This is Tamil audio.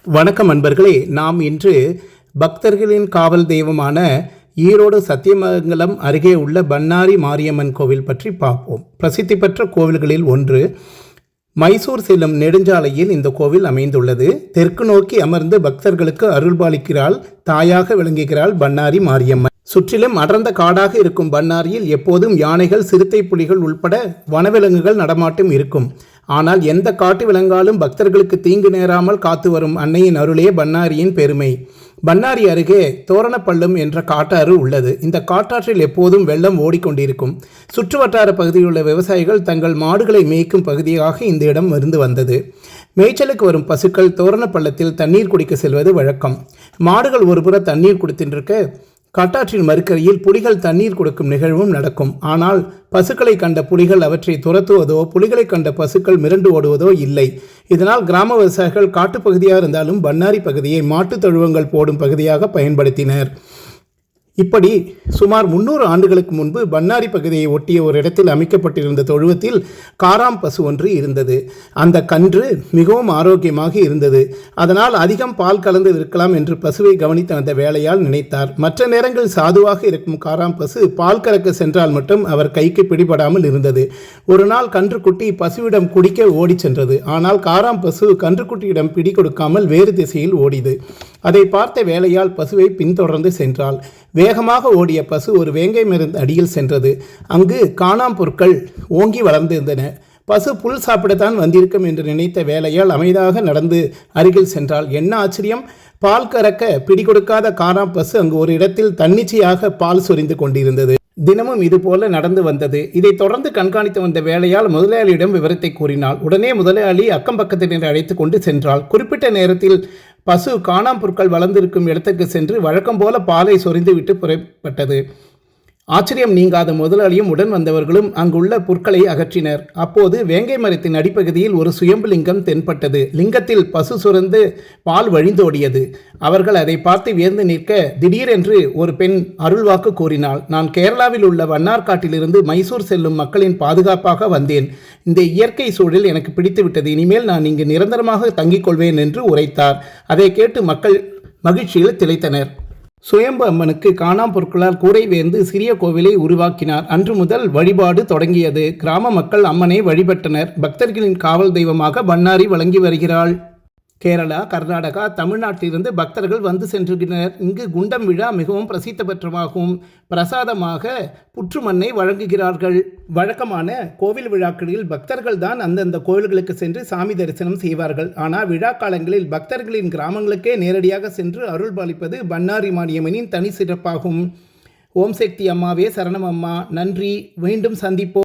வணக்கம் அன்பர்களே, நாம் இன்று பக்தர்களின் காவல் தெய்வமான ஈரோடு சத்தியமங்கலம் அருகே உள்ள பண்ணாரி மாரியம்மன் கோவில் பற்றி பார்ப்போம். பிரசித்தி பெற்ற கோவில்களில் ஒன்று. மைசூர் செல்லும் நெடுஞ்சாலையில் இந்த கோவில் அமைந்துள்ளது. தெற்கு நோக்கி அமர்ந்து பக்தர்களுக்கு அருள்பாலிக்கிறாள், தாயாக விளங்குகிறாள் பண்ணாரி மாரியம்மன். சுற்றிலும் அடர்ந்த காடாக இருக்கும் பண்ணாரியில் எப்போதும் யானைகள், சிறுத்தை, புலிகள் உள்பட வனவிலங்குகள் நடமாட்டம் இருக்கும். ஆனால் எந்த காட்டு விலங்காலும் பக்தர்களுக்கு தீங்கு நேராமல் காத்து வரும் அன்னையின் அருளே பண்ணாரியின் பெருமை. பண்ணாரி அருகே தோரணப்பள்ளம் என்ற காட்டாறு உள்ளது. இந்த காட்டாற்றில் எப்போதும் வெள்ளம் ஓடிக்கொண்டிருக்கும். சுற்றுவட்டார பகுதியில் உள்ள விவசாயிகள் தங்கள் மாடுகளை மேய்க்கும் பகுதியாக இந்த இடம் இருந்து வந்தது. மேய்ச்சலுக்கு வரும் பசுக்கள் தோரணப்பள்ளத்தில் தண்ணீர் குடிக்க செல்வது வழக்கம். மாடுகள் ஒருபுற தண்ணீர் குடித்திருக்க, காட்டாற்றின் மறுக்கரையில் புலிகள் தண்ணீர் கொடுக்கும் நிகழ்வும் நடக்கும். ஆனால் பசுக்களை கண்ட புலிகள் அவற்றை துரத்துவதோ, புலிகளை கண்ட பசுக்கள் மிரண்டு ஓடுவதோ இல்லை. இதனால் கிராம விவசாயிகள் காட்டுப்பகுதியாக இருந்தாலும் பண்ணாரி பகுதியை மாட்டுத் தொழுவங்கள் போடும் பகுதியாக பயன்படுத்தினர். இப்படி சுமார் 300 ஆண்டுகளுக்கு முன்பு பண்ணாரி பகுதியை ஒட்டிய ஒரு இடத்தில் அமைக்கப்பட்டிருந்த தொழுவத்தில் காராம் பசு ஒன்று இருந்தது. அந்த கன்று மிகவும் ஆரோக்கியமாக இருந்தது. அதனால் அதிகம் பால் கலந்து விற்கலாம் என்று பசுவை கவனித்து வந்த வேலையால் நினைத்தார். மற்ற நேரங்களில் சாதுவாக இருக்கும் காராம் பசு பால் கறக்க சென்றால் மட்டும் அவர் கைக்கு பிடிபடாமல் இருந்தது. ஒரு நாள் கன்றுக்குட்டி பசுவிடம் குடிக்க ஓடி சென்றது. ஆனால் காராம் பசு கன்றுக்குட்டியிடம் பிடி கொடுக்காமல் வேறு திசையில் ஓடியது. அதை பார்த்த வேலையால் பசுவை பின்தொடர்ந்து சென்றாள். வேகமாக ஓடிய பசு ஒரு வேங்கை மருந்து அடியில் சென்றது. அங்கு காணாம் பொருட்கள் ஓங்கி வளர்ந்திருந்தன. பசு புல் சாப்பிடத்தான் வந்திருக்கும் என்று நினைத்த வேலையால் அமைதியாக நடந்து அருகில் சென்றாள். என்ன ஆச்சரியம்! பால் கறக்க பிடி கொடுக்காத காணாம் பசு அங்கு ஒரு இடத்தில் தன்னிச்சையாக பால் சொரிந்து கொண்டிருந்தது. தினமும் இதுபோல நடந்து வந்தது. இதை தொடர்ந்து கண்காணித்து வந்த வேலையால் முதலாளியிடம் விவரத்தை கூறினாள். உடனே முதலாளி அக்கம் பக்கத்தினர் அழைத்து கொண்டு சென்றாள். குறிப்பிட்ட நேரத்தில் பசு காணாம் பொருட்கள் வளர்ந்திருக்கும் இடத்துக்கு சென்று வழக்கம் போல பாலை சொரிந்து விட்டு புறப்பட்டது. ஆச்சரியம் நீங்காத முதலாளியும் உடன் வந்தவர்களும் அங்குள்ள புற்களை அகற்றினர். அப்போது வேங்கை மரத்தின் அடிப்பகுதியில் ஒரு சுயம்பு லிங்கம் தென்பட்டது. லிங்கத்தில் பசு சுரந்து பால் வழிந்தோடியது. அவர்கள் அதை பார்த்து வியந்து நிற்க, திடீரென்று ஒரு பெண் அருள்வாக்கு கூறினாள். நான் கேரளாவில் உள்ள வண்ணார்காட்டிலிருந்து மைசூர் செல்லும் மக்களின் பாதுகாப்பாக வந்தேன். இந்த இயற்கை சூழல் எனக்கு பிடித்துவிட்டது. இனிமேல் நான் இங்கு நிரந்தரமாக தங்கிக் கொள்வேன் என்று உரைத்தார். அதை கேட்டு மக்கள் மகிழ்ச்சியில் திளைத்தனர். சுயம்பு அம்மனுக்கு காணாம் பொருட்களால் கூரை வேர்ந்து சிறிய கோவிலை உருவாக்கினார். அன்று முதல் வழிபாடு தொடங்கியது. கிராம மக்கள் அம்மனை வழிபட்டனர். பக்தர்களின் காவல் தெய்வமாக பண்ணாரி வழங்கி வருகிறாள். கேரளா, கர்நாடகா, தமிழ்நாட்டிலிருந்து பக்தர்கள் வந்து சென்றுகின்றனர். இங்கு குண்டம் விழா மிகவும் பிரசித்தி பெற்றமாகவும் பிரசாதமாக புற்று மண்ணை வழங்குகிறார்கள். வழக்கமான கோவில் விழாக்களில் பக்தர்கள் தான் அந்தந்த கோவில்களுக்கு சென்று சாமி தரிசனம் செய்வார்கள். ஆனால் விழா காலங்களில் பக்தர்களின் கிராமங்களுக்கே நேரடியாக சென்று அருள் பாலிப்பது பண்ணாரி மாரியம்மனின் தனி சிறப்பாகும். ஓம் சக்தி அம்மாவே சரணம் அம்மா. நன்றி. மீண்டும் சந்திப்போம்.